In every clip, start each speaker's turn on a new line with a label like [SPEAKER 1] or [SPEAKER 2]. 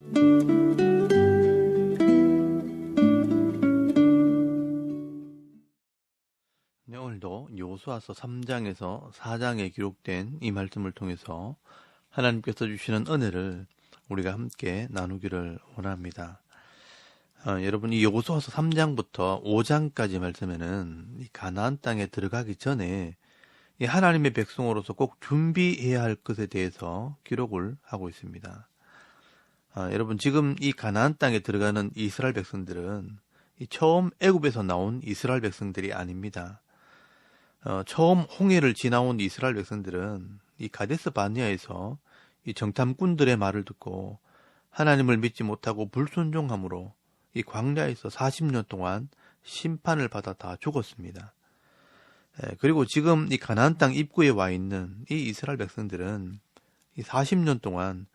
[SPEAKER 1] 네, 오늘도 여호수아서 3장에서 4장에 기록된 이 말씀을 통해서 하나님께서 주시는 은혜를 우리가 함께 나누기를 원합니다. 여러분, 이 여호수아서 3장부터 5장까지 말씀에는 이 가나안 땅에 들어가기 전에 이 하나님의 백성으로서 꼭 준비해야 할 것에 대해서 기록을 하고 있습니다. 여러분, 지금 이 가나안 땅에 들어가는 이스라엘 백성들은 이 처음 애굽에서 나온 이스라엘 백성들이 아닙니다. 처음 홍해를 지나온 이스라엘 백성들은 이 가데스 바네아에서 이 정탐꾼들의 말을 듣고 하나님을 믿지 못하고 불순종함으로 이 광야에서 40년 동안 심판을 받아 다 죽었습니다. 그리고 지금 이 가나안 땅 입구에 와 있는 이 이스라엘 백성들은 이 40년 동안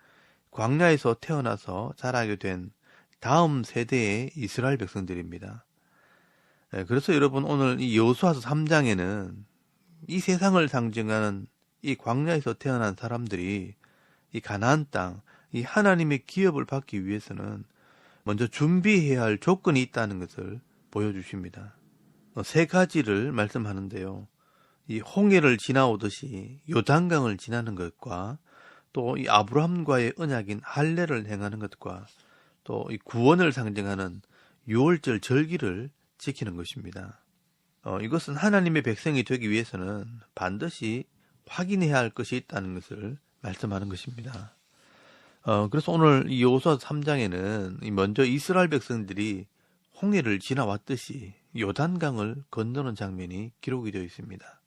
[SPEAKER 1] 광야에서 태어나서 자라게 된 다음 세대의 이스라엘 백성들입니다. 그래서 여러분, 오늘 이 여호수아서 3장에는 이 세상을 상징하는 이 광야에서 태어난 사람들이 이 가나안 땅, 이 하나님의 기업을 받기 위해서는 먼저 준비해야 할 조건이 있다는 것을 보여주십니다. 세 가지를 말씀하는데요. 이 홍해를 지나오듯이 요단강을 지나는 것과 또 이 아브라함과의 언약인 할례를 행하는 것과 또 이 구원을 상징하는 유월절 절기를 지키는 것입니다. 이것은 하나님의 백성이 되기 위해서는 반드시 확인해야 할 것이 있다는 것을 말씀하는 것입니다. 그래서 오늘 이 여호수아 3장에는 먼저 이스라엘 백성들이 홍해를 지나왔듯이 요단강을 건너는 장면이 기록이 되어 있습니다.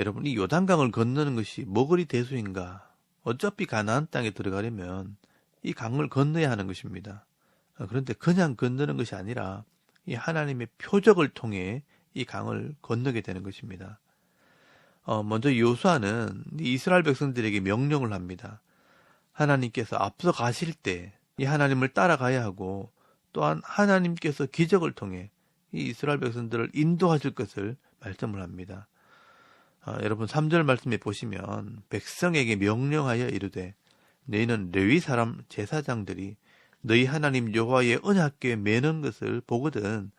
[SPEAKER 1] 여러분, 이 요단강을 건너는 것이 뭐 그리 대수인가? 어차피 가나안 땅에 들어가려면 이 강을 건너야 하는 것입니다. 그런데 그냥 건너는 것이 아니라 이 하나님의 표적을 통해 이 강을 건너게 되는 것입니다. 먼저 여호수아는 이스라엘 백성들에게 명령을 합니다. 하나님께서 앞서 가실 때 이 하나님을 따라가야 하고 또한 하나님께서 기적을 통해 이 이스라엘 백성들을 인도하실 것을 말씀을 합니다. 여러분 3절 말씀에 보시면 백성에게 명령하여 이르되 너희는 레위 사람 제사장들이 너희 하나님 여호와의 언약궤에 매는 것을 보거든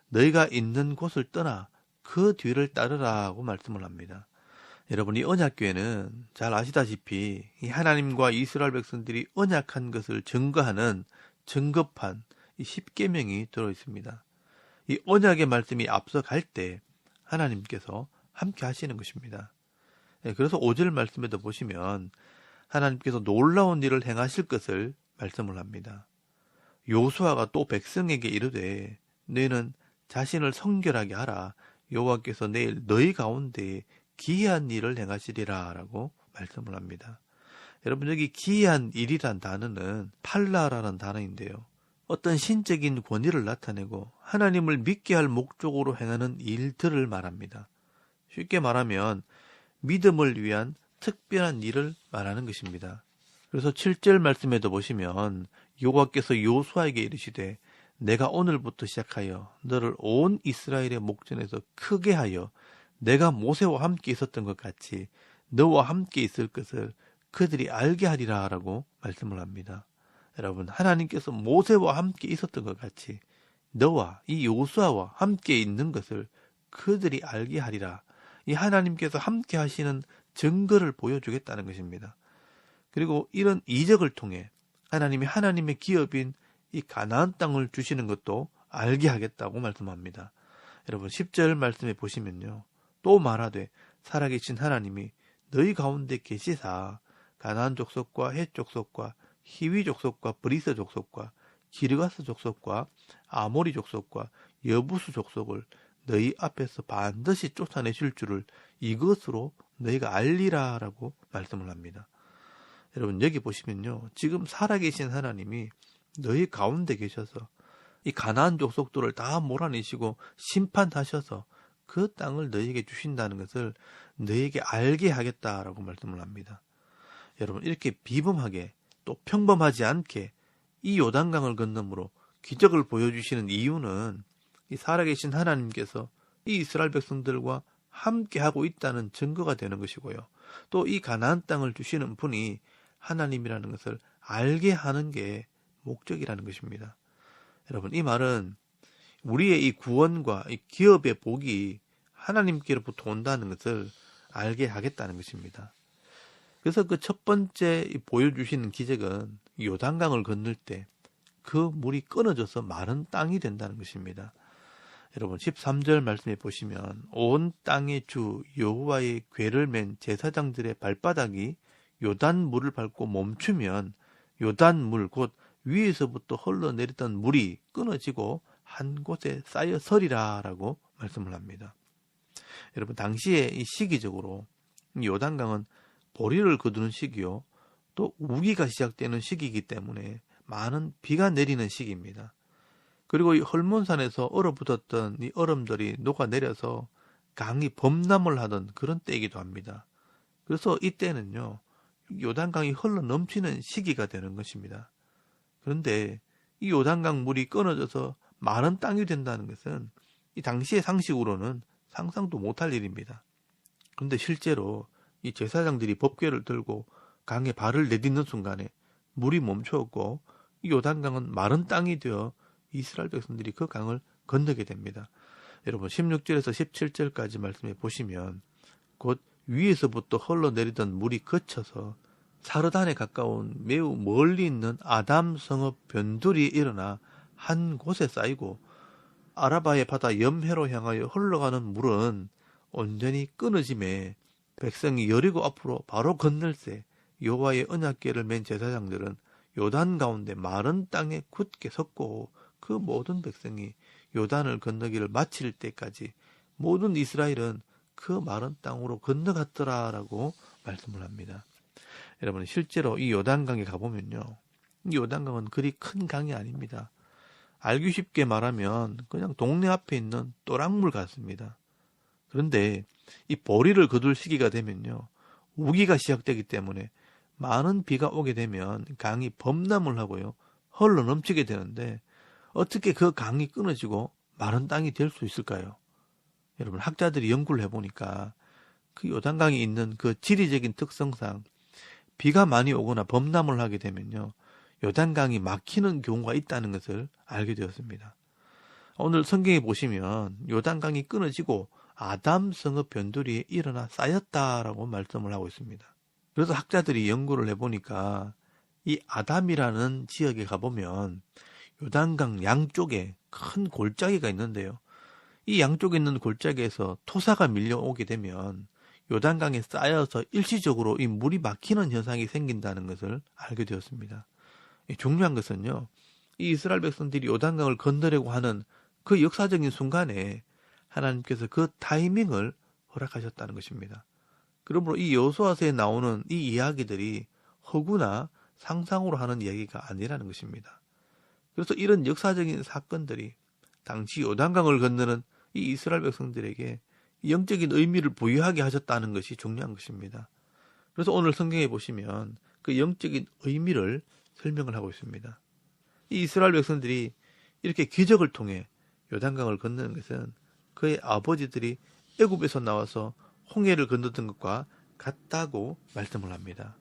[SPEAKER 1] 너희가 있는 곳을 떠나 그 뒤를 따르라 하고 말씀을 합니다. 여러분, 이 언약궤는 잘 아시다시피 이 하나님과 이스라엘 백성들이 언약한 것을 증거하는 증거판 이 십계명이 들어 있습니다. 이 언약의 말씀이 앞서 갈 때 하나님께서 함께 하시는 것입니다. 그래서 5절 말씀에도 보시면 하나님께서 놀라운 일을 행하실 것을 말씀을 합니다. 여호수아가 또 백성에게 이르되 너희는 자신을 성결하게 하라. 여호와께서 내일 너희 가운데 기이한 일을 행하시리라 라고 말씀을 합니다. 여러분, 여기 기이한 일이란 단어는 팔라라는 단어인데요. 어떤 신적인 권위를 나타내고 하나님을 믿게 할 목적으로 행하는 일들을 말합니다. 쉽게 말하면 믿음을 위한 특별한 일을 말하는 것입니다. 그래서 7절 말씀에도 보시면 여호와께서 여호수아에게 이르시되 내가 오늘부터 시작하여 너를 온 이스라엘의 목전에서 크게 하여 내가 모세와 함께 있었던 것 같이 너와 함께 있을 것을 그들이 알게 하리라 라고 말씀을 합니다. 여러분, 하나님께서 모세와 함께 있었던 것 같이 너와 이 여호수아와 함께 있는 것을 그들이 알게 하리라. 이 하나님께서 함께 하시는 증거를 보여주겠다는 것입니다. 그리고 이런 이적을 통해 하나님이 하나님의 기업인 이 가나안 땅을 주시는 것도 알게 하겠다고 말씀합니다. 여러분 10절 말씀에 보시면요. 또 말하되 살아계신 하나님이 너희 가운데 계시사 가나안 족속과 헷 족속과 히위 족속과 브리스 족속과 기르가스 족속과 아모리 족속과 여부수 족속을 너희 앞에서 반드시 쫓아내실 줄을 이것으로 너희가 알리라 라고 말씀을 합니다. 여러분 여기 보시면요. 지금 살아계신 하나님이 너희 가운데 계셔서 이 가나안 족속들을 다 몰아내시고 심판하셔서 그 땅을 너희에게 주신다는 것을 너희에게 알게 하겠다라고 말씀을 합니다. 여러분 이렇게 비범하게 또 평범하지 않게 이 요단강을 건너므로 기적을 보여주시는 이유는 이 살아계신 하나님께서 이 이스라엘 백성들과 함께 하고 있다는 증거가 되는 것이고요. 또 이 가나안 땅을 주시는 분이 하나님이라는 것을 알게 하는 게 목적이라는 것입니다. 여러분, 이 말은 우리의 이 구원과 이 기업의 복이 하나님께로부터 온다는 것을 알게 하겠다는 것입니다. 그래서 그 첫 번째 보여주시는 기적은 요단강을 건널 때 그 물이 끊어져서 마른 땅이 된다는 것입니다. 여러분 13절 말씀에 보시면 온 땅의 주 여호와의 궤를 맨 제사장들의 발바닥이 요단 물을 밟고 멈추면 요단 물 곧 위에서부터 흘러내렸던 물이 끊어지고 한 곳에 쌓여 서리라 라고 말씀을 합니다. 여러분 당시에 이 시기적으로 요단강은 보리를 거두는 시기요 또 우기가 시작되는 시기이기 때문에 많은 비가 내리는 시기입니다. 그리고 이 헐몬산에서 얼어붙었던 이 얼음들이 녹아내려서 강이 범람을 하던 그런 때이기도 합니다. 그래서 이때는요 요단강이 흘러 넘치는 시기가 되는 것입니다. 그런데 이 요단강 물이 끊어져서 마른 땅이 된다는 것은 이 당시의 상식으로는 상상도 못할 일입니다. 그런데 실제로 이 제사장들이 법궤를 들고 강에 발을 내딛는 순간에 물이 멈추었고 이 요단강은 마른 땅이 되어 이스라엘 백성들이 그 강을 건너게 됩니다. 여러분 16절에서 17절까지 말씀해 보시면 곧 위에서부터 흘러내리던 물이 그쳐서 사르단에 가까운 매우 멀리 있는 아담 성읍 변두리에 일어나 한 곳에 쌓이고 아라바의 바다 염해로 향하여 흘러가는 물은 온전히 끊어짐에 백성이 여리고 앞으로 바로 건널새 여호와의 언약궤를 맨 제사장들은 요단 가운데 마른 땅에 굳게 섰고 그 모든 백성이 요단을 건너기를 마칠 때까지 모든 이스라엘은 그 마른 땅으로 건너갔더라라고 말씀을 합니다. 여러분 실제로 이 요단강에 가보면요. 이 요단강은 그리 큰 강이 아닙니다. 알기 쉽게 말하면 그냥 동네 앞에 있는 또랑물 같습니다. 그런데 이 보리를 거둘 시기가 되면요. 우기가 시작되기 때문에 많은 비가 오게 되면 강이 범람을 하고요. 흘러 넘치게 되는데 어떻게 그 강이 끊어지고 마른 땅이 될 수 있을까요? 여러분 학자들이 연구를 해보니까 그 요단강이 있는 그 지리적인 특성상 비가 많이 오거나 범람을 하게 되면요. 요단강이 막히는 경우가 있다는 것을 알게 되었습니다. 오늘 성경에 보시면 요단강이 끊어지고 아담 성읍 변두리에 일어나 쌓였다라고 말씀을 하고 있습니다. 그래서 학자들이 연구를 해보니까 이 아담이라는 지역에 가보면 요단강 양쪽에 큰 골짜기가 있는데요. 이 양쪽에 있는 골짜기에서 토사가 밀려오게 되면 요단강에 쌓여서 일시적으로 이 물이 막히는 현상이 생긴다는 것을 알게 되었습니다. 중요한 것은요. 이 이스라엘 백성들이 요단강을 건너려고 하는 그 역사적인 순간에 하나님께서 그 타이밍을 허락하셨다는 것입니다. 그러므로 이 여호수아서에 나오는 이 이야기들이 허구나 상상으로 하는 이야기가 아니라는 것입니다. 그래서 이런 역사적인 사건들이 당시 요단강을 건너는 이 이스라엘 백성들에게 영적인 의미를 부여하게 하셨다는 것이 중요한 것입니다. 그래서 오늘 성경에 보시면 그 영적인 의미를 설명을 하고 있습니다. 이 이스라엘 백성들이 이렇게 기적을 통해 요단강을 건너는 것은 그의 아버지들이 애굽에서 나와서 홍해를 건너던 것과 같다고 말씀을 합니다.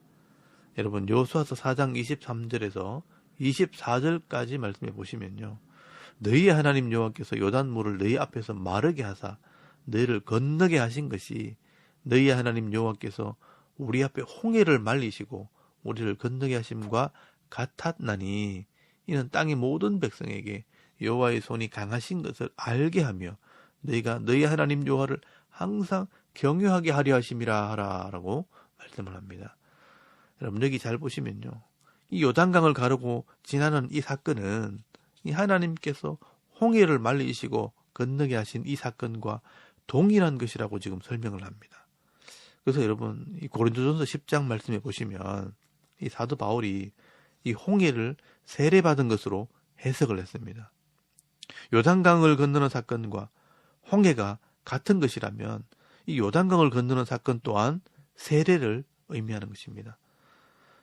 [SPEAKER 1] 여러분 여호수아서 4장 23절에서 24절까지 말씀해 보시면요. 너희의 하나님 여호와께서 요단물을 너희 앞에서 마르게 하사 너희를 건너게 하신 것이 너희의 하나님 여호와께서 우리 앞에 홍해를 말리시고 우리를 건너게 하심과 같았나니 이는 땅의 모든 백성에게 여호와의 손이 강하신 것을 알게 하며 너희가 너희 하나님 여호와를 항상 경외하게 하려 하심이라 하라라고 말씀을 합니다. 여러분 여기 잘 보시면요. 이 요단강을 가르고 지나는 이 사건은 이 하나님께서 홍해를 말리시고 건너게 하신 이 사건과 동일한 것이라고 지금 설명을 합니다. 그래서 여러분 이 고린도전서 10장 말씀해 보시면 이 사도 바울이 이 홍해를 세례받은 것으로 해석을 했습니다. 요단강을 건너는 사건과 홍해가 같은 것이라면 이 요단강을 건너는 사건 또한 세례를 의미하는 것입니다.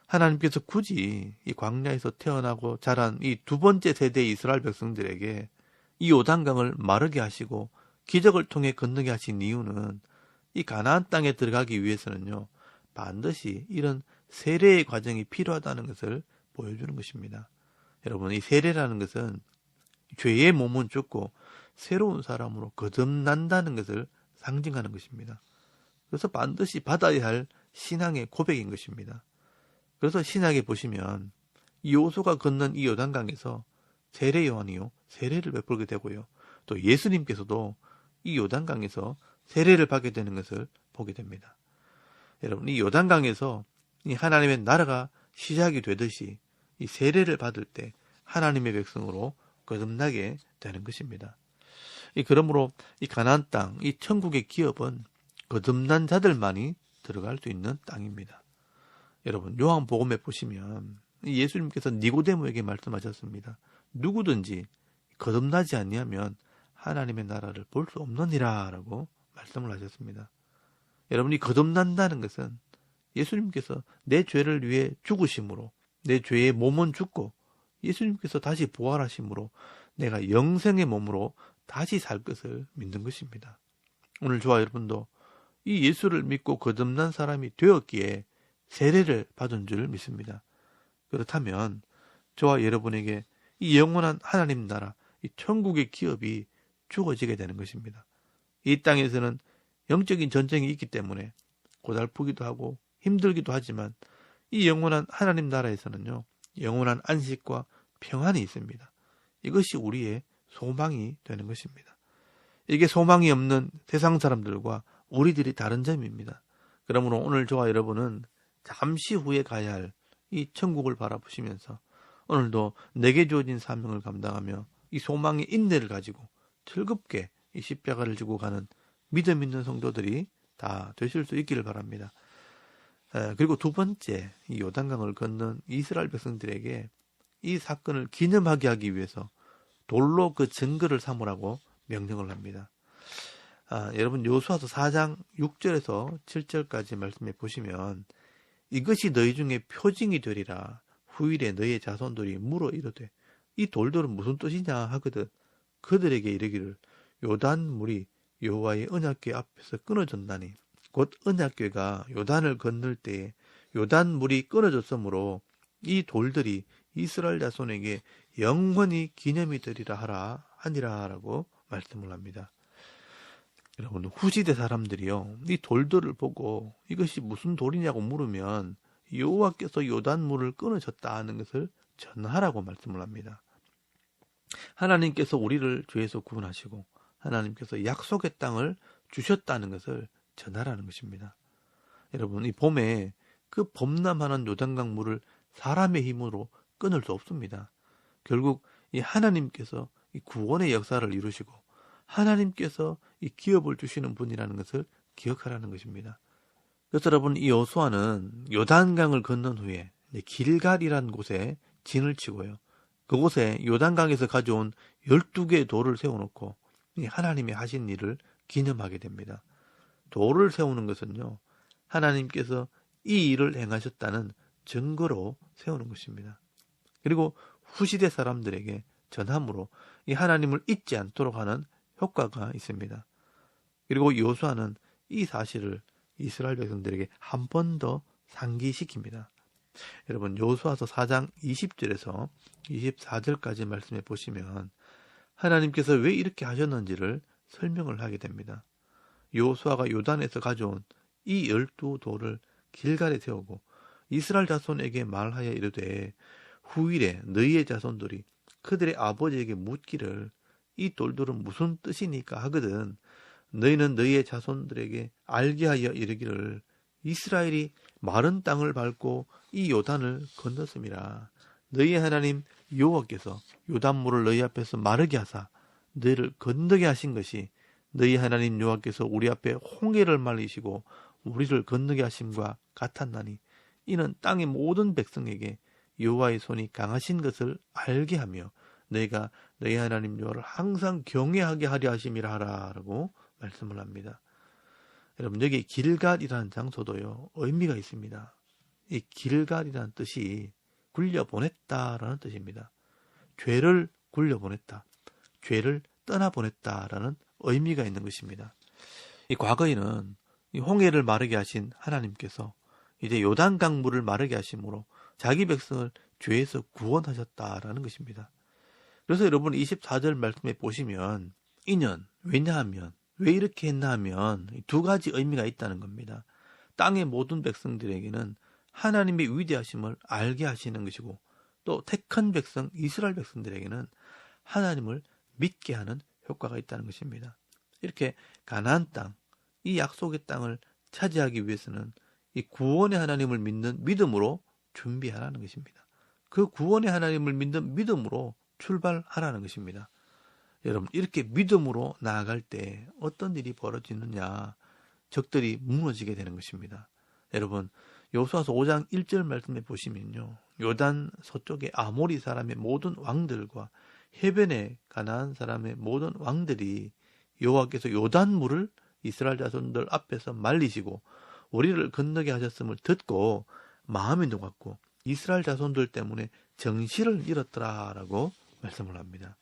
[SPEAKER 1] 하나님께서 굳이 이 광야에서 태어나고 자란 이 두 번째 세대의 이스라엘 백성들에게 이 요단강을 마르게 하시고 기적을 통해 건너게 하신 이유는 이 가나안 땅에 들어가기 위해서는요. 반드시 이런 세례의 과정이 필요하다는 것을 보여주는 것입니다. 여러분, 이 세례라는 것은 죄의 몸은 죽고 새로운 사람으로 거듭난다는 것을 상징하는 것입니다. 그래서 반드시 받아야 할 신앙의 고백인 것입니다. 그래서 신약에 보시면 요소가 걷는 이 요단강에서 세례 요한이요 세례를 베풀게 되고요. 또 예수님께서도 이 요단강에서 세례를 받게 되는 것을 보게 됩니다. 여러분, 이 요단강에서 이 하나님의 나라가 시작이 되듯이 이 세례를 받을 때 하나님의 백성으로 거듭나게 되는 것입니다. 그러므로 이 가나안 땅, 이 천국의 기업은 거듭난 자들만이 들어갈 수 있는 땅입니다. 여러분, 요한복음에 보시면 예수님께서 니고데모에게 말씀하셨습니다. 누구든지 거듭나지 아니하면 하나님의 나라를 볼 수 없느니라 라고 말씀을 하셨습니다. 여러분이 거듭난다는 것은 예수님께서 내 죄를 위해 죽으심으로 내 죄의 몸은 죽고 예수님께서 다시 부활하심으로 내가 영생의 몸으로 다시 살 것을 믿는 것입니다. 오늘 저와 여러분도 이 예수를 믿고 거듭난 사람이 되었기에 세례를 받은 줄 믿습니다. 그렇다면 저와 여러분에게 이 영원한 하나님 나라, 이 천국의 기업이 주어지게 되는 것입니다. 이 땅에서는 영적인 전쟁이 있기 때문에 고달프기도 하고 힘들기도 하지만 이 영원한 하나님 나라에서는요, 영원한 안식과 평안이 있습니다. 이것이 우리의 소망이 되는 것입니다. 이게 소망이 없는 세상 사람들과 우리들이 다른 점입니다. 그러므로 오늘 저와 여러분은 잠시 후에 가야 할 이 천국을 바라보시면서 오늘도 내게 주어진 사명을 감당하며 이 소망의 인내를 가지고 즐겁게 이 십자가를 지고 가는 믿음 있는 성도들이 다 되실 수 있기를 바랍니다. 그리고 두 번째, 이 요단강을 건넌 이스라엘 백성들에게 이 사건을 기념하게 하기 위해서 돌로 그 증거를 삼으라고 명령을 합니다. 여러분, 요수아서 4장 6절에서 7절까지 말씀해 보시면 이것이 너희 중에 표징이 되리라. 후일에 너희의 자손들이 물어 이르되 이 돌들은 무슨 뜻이냐 하거든 그들에게 이르기를 요단물이 여호와의 언약궤 앞에서 끊어졌나니 곧 언약궤가 요단을 건널 때에 요단물이 끊어졌으므로 이 돌들이 이스라엘 자손에게 영원히 기념이 되리라 하니라 라고 말씀을 합니다. 여러분, 후시대 사람들이요, 이 돌들을 보고 이것이 무슨 돌이냐고 물으면 여호와께서 요단물을 끊으셨다는 것을 전하라고 말씀을 합니다. 하나님께서 우리를 죄에서 구원하시고 하나님께서 약속의 땅을 주셨다는 것을 전하라는 것입니다. 여러분, 이 봄에 그 범람하는 요단강 물을 사람의 힘으로 끊을 수 없습니다. 결국 이 하나님께서 이 구원의 역사를 이루시고 하나님께서 이 기업을 주시는 분이라는 것을 기억하라는 것입니다. 그래서 여러분, 이 여호수아는 요단강을 건넌 후에 길갈이라는 곳에 진을 치고요. 그곳에 요단강에서 가져온 12개의 돌을 세워놓고 하나님이 하신 일을 기념하게 됩니다. 돌을 세우는 것은요, 하나님께서 이 일을 행하셨다는 증거로 세우는 것입니다. 그리고 후시대 사람들에게 전함으로 이 하나님을 잊지 않도록 하는 효과가 있습니다. 그리고 여호수아는 이 사실을 이스라엘 백성들에게 한 번 더 상기시킵니다. 여러분, 여호수아서 4장 20절에서 24절까지 말씀해 보시면 하나님께서 왜 이렇게 하셨는지를 설명을 하게 됩니다. 여호수아가 요단에서 가져온 이 12돌을 길갈에 세우고 이스라엘 자손에게 말하여 이르되 후일에 너희의 자손들이 그들의 아버지에게 묻기를 이 돌들은 무슨 뜻이니까 하거든 너희는 너희의 자손들에게 알게 하여 이르기를 이스라엘이 마른 땅을 밟고 이 요단을 건넜음이라. 너희의 하나님 여호와께서 요단물을 너희 앞에서 마르게 하사 너희를 건너게 하신 것이 너희 하나님 여호와께서 우리 앞에 홍해를 말리시고 우리를 건너게 하심과 같았나니 이는 땅의 모든 백성에게 여호와의 손이 강하신 것을 알게 하며 너희가 너희 하나님 여호와를 항상 경외하게 하려 하심이라 하라라고 말씀을 합니다. 여러분, 여기 길갈이라는 장소도요, 의미가 있습니다. 이 길갈이라는 뜻이 굴려보냈다라는 뜻입니다. 죄를 굴려보냈다, 죄를 떠나보냈다라는 의미가 있는 것입니다. 이 과거에는 이 홍해를 마르게 하신 하나님께서 이제 요단강 물을 마르게 하심으로 자기 백성을 죄에서 구원하셨다라는 것입니다. 그래서 여러분 24절 말씀에 보시면 인연, 왜냐하면, 왜 이렇게 했나 하면 두 가지 의미가 있다는 겁니다. 땅의 모든 백성들에게는 하나님의 위대하심을 알게 하시는 것이고, 또 택한 백성, 이스라엘 백성들에게는 하나님을 믿게 하는 효과가 있다는 것입니다. 이렇게 가나안 땅, 이 약속의 땅을 차지하기 위해서는 이 구원의 하나님을 믿는 믿음으로 준비하라는 것입니다. 그 구원의 하나님을 믿는 믿음으로 출발하라는 것입니다. 여러분, 이렇게 믿음으로 나아갈 때 어떤 일이 벌어지느냐? 적들이 무너지게 되는 것입니다. 여러분, 여호수아서 5장 1절 말씀에 보시면요, 요단 서쪽의 아모리 사람의 모든 왕들과 해변의 가나안 사람의 모든 왕들이 여호와께서 요단물을 이스라엘 자손들 앞에서 말리시고 우리를 건너게 하셨음을 듣고 마음이 녹았고 이스라엘 자손들 때문에 정신을 잃었더라라고 말씀을 합니다.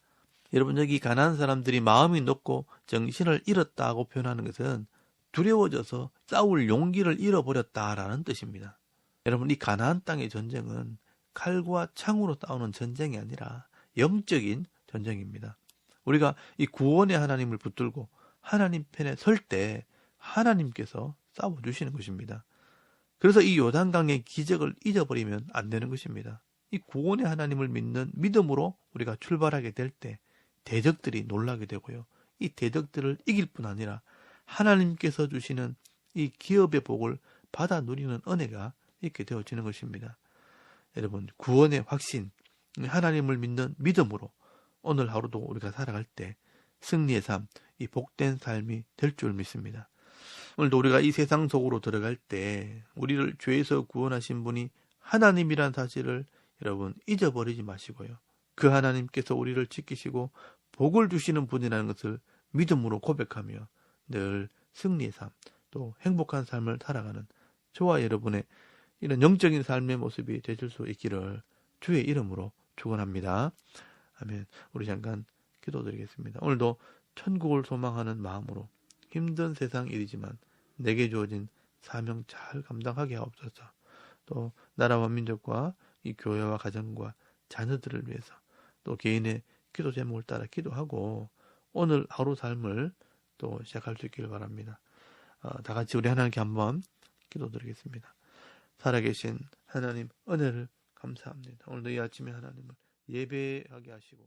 [SPEAKER 1] 여러분, 여기 가나안 사람들이 마음이 녹고 정신을 잃었다고 표현하는 것은 두려워져서 싸울 용기를 잃어버렸다라는 뜻입니다. 여러분, 이 가나안 땅의 전쟁은 칼과 창으로 싸우는 전쟁이 아니라 영적인 전쟁입니다. 우리가 이 구원의 하나님을 붙들고 하나님 편에 설 때 하나님께서 싸워주시는 것입니다. 그래서 이 요단강의 기적을 잊어버리면 안 되는 것입니다. 이 구원의 하나님을 믿는 믿음으로 우리가 출발하게 될 때 대적들이 놀라게 되고요. 이 대적들을 이길 뿐 아니라 하나님께서 주시는 이 기업의 복을 받아 누리는 은혜가 있게 되어지는 것입니다. 여러분, 구원의 확신, 하나님을 믿는 믿음으로 오늘 하루도 우리가 살아갈 때 승리의 삶, 이 복된 삶이 될 줄 믿습니다. 오늘도 우리가 이 세상 속으로 들어갈 때 우리를 죄에서 구원하신 분이 하나님이란 사실을 여러분 잊어버리지 마시고요. 그 하나님께서 우리를 지키시고 복을 주시는 분이라는 것을 믿음으로 고백하며 늘 승리의 삶, 또 행복한 삶을 살아가는 저와 여러분의 이런 영적인 삶의 모습이 되실 수 있기를 주의 이름으로 축원합니다. 아멘. 우리 잠깐 기도드리겠습니다. 오늘도 천국을 소망하는 마음으로 힘든 세상 일이지만 내게 주어진 사명 잘 감당하게 하옵소서. 또 나라와 민족과 이 교회와 가정과 자녀들을 위해서 또 개인의 기도 제목을 따라 기도하고 오늘 하루 삶을 또 시작할 수 있기를 바랍니다. 다 같이 우리 하나님께 한번 기도드리겠습니다. 살아계신 하나님 은혜를 감사합니다. 오늘도 이 아침에 하나님을 예배하게 하시고